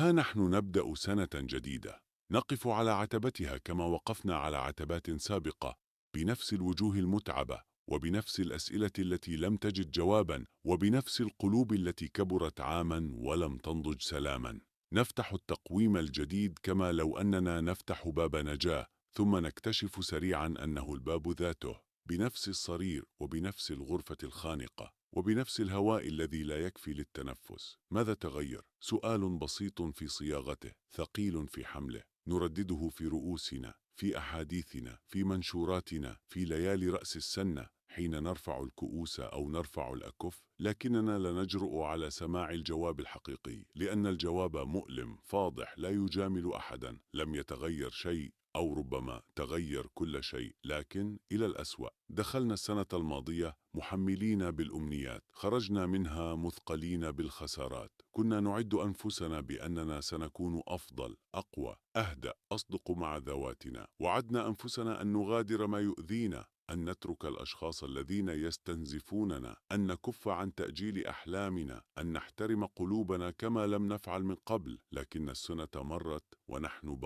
ها نحن نبدأ سنة جديدة، نقف على عتبتها كما وقفنا على عتبات سابقة، بنفس الوجوه المتعبة، وبنفس الأسئلة التي لم تجد جوابا، وبنفس القلوب التي كبرت عاما ولم تنضج سلاما. نفتح التقويم الجديد كما لو أننا نفتح باب نجاة، ثم نكتشف سريعا أنه الباب ذاته، بنفس الصرير وبنفس الغرفة الخانقة وبنفس الهواء الذي لا يكفي للتنفس. ماذا تغير؟ سؤال بسيط في صياغته، ثقيل في حمله، نردده في رؤوسنا، في أحاديثنا، في منشوراتنا، في ليالي رأس السنة، حين نرفع الكؤوس أو نرفع الأكف، لكننا لا نجرؤ على سماع الجواب الحقيقي، لأن الجواب مؤلم فاضح لا يجامل أحدا. لم يتغير شيء، أو ربما تغير كل شيء، لكن إلى الأسوأ. دخلنا السنة الماضية محملين بالأمنيات، خرجنا منها مثقلين بالخسارات. كنا نعد أنفسنا بأننا سنكون أفضل، أقوى، أهدأ، أصدق مع ذواتنا. وعدنا أنفسنا أن نغادر ما يؤذينا، أن نترك الأشخاص الذين يستنزفوننا، أن نكف عن تأجيل أحلامنا، أن نحترم قلوبنا كما لم نفعل من قبل. لكن السنة مرت ونحن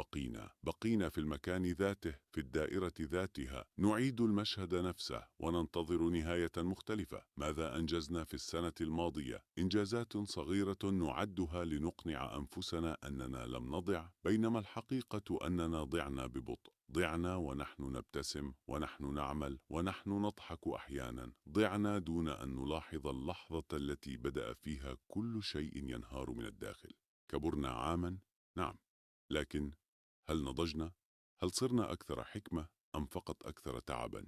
بقينا في المكان ذاته، في الدائرة ذاتها، نعيد المشهد نفسه وننتظر نهاية مختلفة. ماذا أنجزنا في السنة الماضية؟ إنجازات صغيرة نعدها لنقنع أنفسنا أننا لم نضع، بينما الحقيقة أننا ضعنا ببطء. ضعنا ونحن نبتسم، ونحن نعمل، ونحن نضحك أحيانا. ضعنا دون أن نلاحظ اللحظة التي بدأ فيها كل شيء ينهار من الداخل. كبرنا عاما، نعم، لكن هل نضجنا؟ هل صرنا أكثر حكمة أم فقط أكثر تعبا؟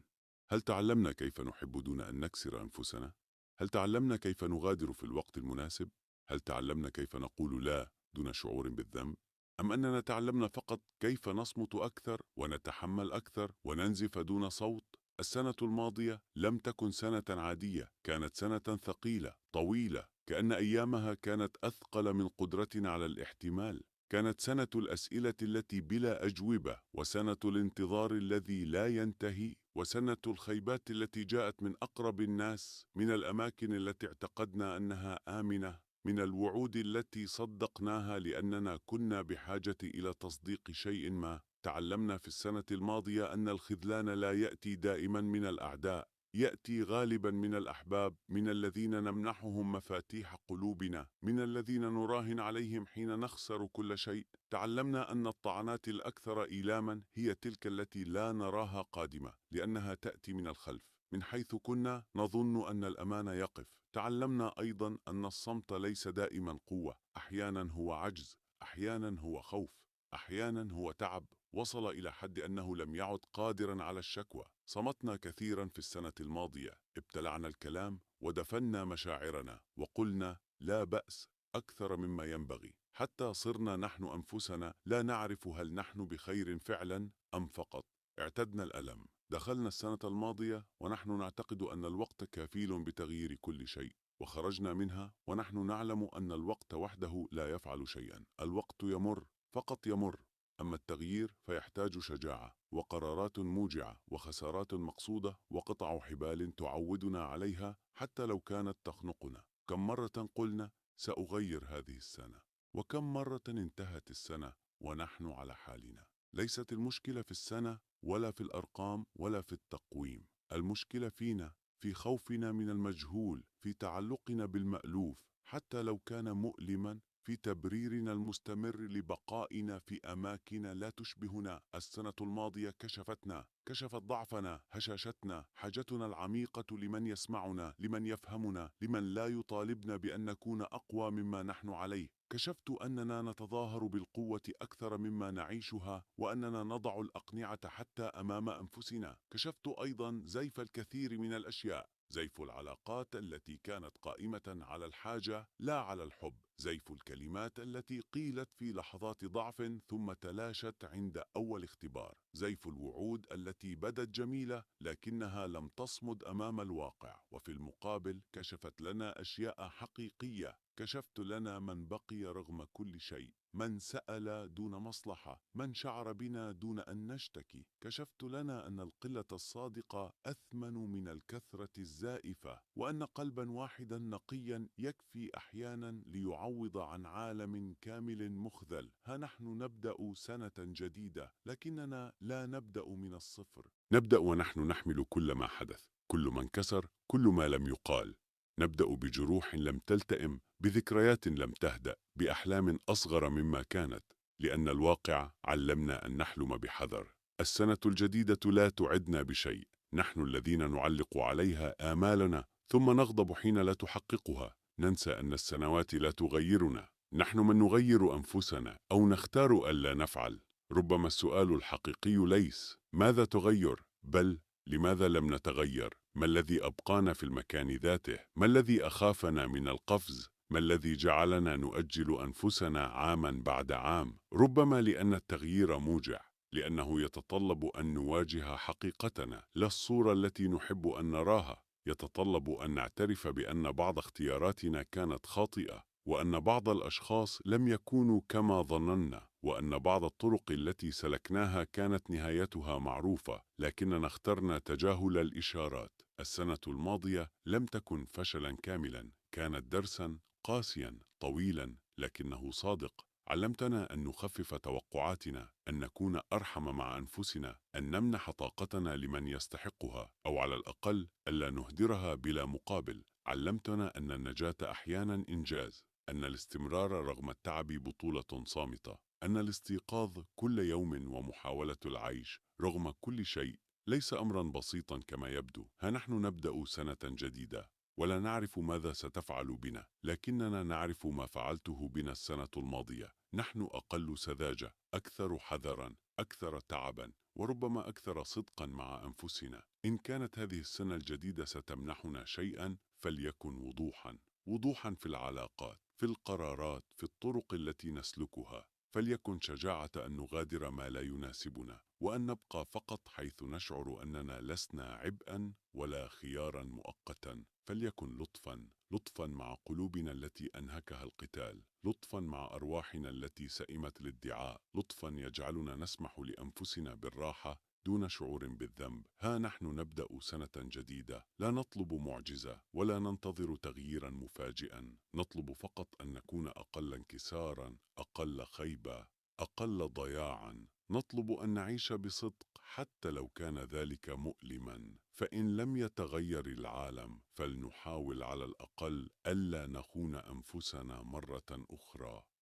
هل تعلمنا كيف نحب دون أن نكسر أنفسنا؟ هل تعلمنا كيف نغادر في الوقت المناسب؟ هل تعلمنا كيف نقول لا دون شعور بالذنب؟ أم أننا تعلمنا فقط كيف نصمت أكثر ونتحمل أكثر وننزف دون صوت؟ السنة الماضية لم تكن سنة عادية، كانت سنة ثقيلة طويلة، كأن أيامها كانت أثقل من قدرتنا على الاحتمال. كانت سنة الأسئلة التي بلا أجوبة، وسنة الانتظار الذي لا ينتهي، وسنة الخيبات التي جاءت من أقرب الناس، من الأماكن التي اعتقدنا أنها آمنة، من الوعود التي صدقناها لأننا كنا بحاجة إلى تصديق شيء ما. تعلمنا في السنة الماضية أن الخذلان لا يأتي دائما من الأعداء، يأتي غالبا من الأحباب، من الذين نمنحهم مفاتيح قلوبنا، من الذين نراهن عليهم حين نخسر كل شيء. تعلمنا أن الطعنات الأكثر إيلاما هي تلك التي لا نراها قادمة، لأنها تأتي من الخلف، من حيث كنا نظن أن الأمان يقف. تعلمنا أيضا أن الصمت ليس دائما قوة، أحيانا هو عجز، أحيانا هو خوف، أحيانا هو تعب وصل إلى حد أنه لم يعد قادرا على الشكوى. صمتنا كثيرا في السنة الماضية، ابتلعنا الكلام ودفنا مشاعرنا، وقلنا لا بأس أكثر مما ينبغي، حتى صرنا نحن أنفسنا لا نعرف هل نحن بخير فعلا أم فقط اعتدنا الألم. دخلنا السنة الماضية ونحن نعتقد أن الوقت كفيل بتغيير كل شيء، وخرجنا منها ونحن نعلم أن الوقت وحده لا يفعل شيئا. الوقت يمر، فقط يمر، أما التغيير فيحتاج شجاعة وقرارات موجعة وخسارات مقصودة وقطع حبال تعودنا عليها حتى لو كانت تخنقنا. كم مرة قلنا سأغير هذه السنة، وكم مرة انتهت السنة ونحن على حالنا. ليست المشكلة في السنة ولا في الأرقام ولا في التقويم، المشكلة فينا، في خوفنا من المجهول، في تعلقنا بالمألوف حتى لو كان مؤلما، في تبريرنا المستمر لبقائنا في أماكن لا تشبهنا. السنة الماضية كشفتنا، كشفت ضعفنا، هشاشتنا، حاجتنا العميقة لمن يسمعنا، لمن يفهمنا، لمن لا يطالبنا بأن نكون أقوى مما نحن عليه. كشفت أننا نتظاهر بالقوة أكثر مما نعيشها، وأننا نضع الأقنعة حتى أمام أنفسنا. كشفت أيضا زيف الكثير من الأشياء، زيف العلاقات التي كانت قائمة على الحاجة لا على الحب، زيف الكلمات التي قيلت في لحظات ضعف ثم تلاشت عند أول اختبار، زيف الوعود التي بدت جميلة لكنها لم تصمد أمام الواقع، وفي المقابل كشفت لنا أشياء حقيقية كشفت لنا من بقي رغم كل شيء، من سأل دون مصلحة، من شعر بنا دون أن نشتكي. كشفت لنا أن القلة الصادقة أثمن من الكثرة الزائفة، وأن قلبا واحدا نقيا يكفي أحيانا ليعوض عن عالم كامل مخذل. ها نحن نبدأ سنة جديدة، لكننا لا نبدأ من الصفر. نبدأ ونحن نحمل كل ما حدث، كل ما انكسر، كل ما لم يقال. نبدأ بجروح لم تلتئم، بذكريات لم تهدأ، بأحلام أصغر مما كانت، لأن الواقع علمنا أن نحلم بحذر. السنة الجديدة لا تعدنا بشيء، نحن الذين نعلق عليها آمالنا ثم نغضب حين لا تحققها. ننسى أن السنوات لا تغيرنا، نحن من نغير أنفسنا أو نختار ألا نفعل. ربما السؤال الحقيقي ليس ماذا تغير، بل لماذا لم نتغير؟ ما الذي أبقانا في المكان ذاته؟ ما الذي أخافنا من القفز؟ ما الذي جعلنا نؤجل أنفسنا عاما بعد عام؟ ربما لأن التغيير موجع، لأنه يتطلب أن نواجه حقيقتنا، لا الصورة التي نحب أن نراها. يتطلب أن نعترف بأن بعض اختياراتنا كانت خاطئة، وأن بعض الأشخاص لم يكونوا كما ظننا، وأن بعض الطرق التي سلكناها كانت نهايتها معروفة، لكننا اخترنا تجاهل الإشارات. السنة الماضية لم تكن فشلا كاملا، كانت درسا قاسيا طويلا لكنه صادق. علمتنا أن نخفف توقعاتنا، أن نكون أرحم مع أنفسنا، أن نمنح طاقتنا لمن يستحقها، أو على الأقل ألا نهدرها بلا مقابل. علمتنا أن النجاة أحيانا إنجاز، أن الاستمرار رغم التعب بطولة صامتة، أن الاستيقاظ كل يوم ومحاولة العيش رغم كل شيء ليس أمرا بسيطا كما يبدو. ها نحن نبدأ سنة جديدة، ولا نعرف ماذا ستفعل بنا، لكننا نعرف ما فعلته بنا السنة الماضية. نحن أقل سذاجة، أكثر حذرا، أكثر تعبا، وربما أكثر صدقا مع أنفسنا. إن كانت هذه السنة الجديدة ستمنحنا شيئا فليكن وضوحا، وضوحا في العلاقات، في القرارات، في الطرق التي نسلكها. فليكن شجاعة أن نغادر ما لا يناسبنا، وأن نبقى فقط حيث نشعر أننا لسنا عبئا ولا خيارا مؤقتا. فليكن لطفا، لطفا مع قلوبنا التي أنهكها القتال، لطفا مع أرواحنا التي سئمت الادعاء، لطفا يجعلنا نسمح لأنفسنا بالراحة دون شعور بالذنب. ها نحن نبدأ سنة جديدة، لا نطلب معجزة ولا ننتظر تغييرا مفاجئا، نطلب فقط أن نكون أقل انكسارا، أقل خيبة، أقل ضياعا. نطلب أن نعيش بصدق حتى لو كان ذلك مؤلما. فإن لم يتغير العالم فلنحاول على الأقل ألا نخون أنفسنا مرة أخرى.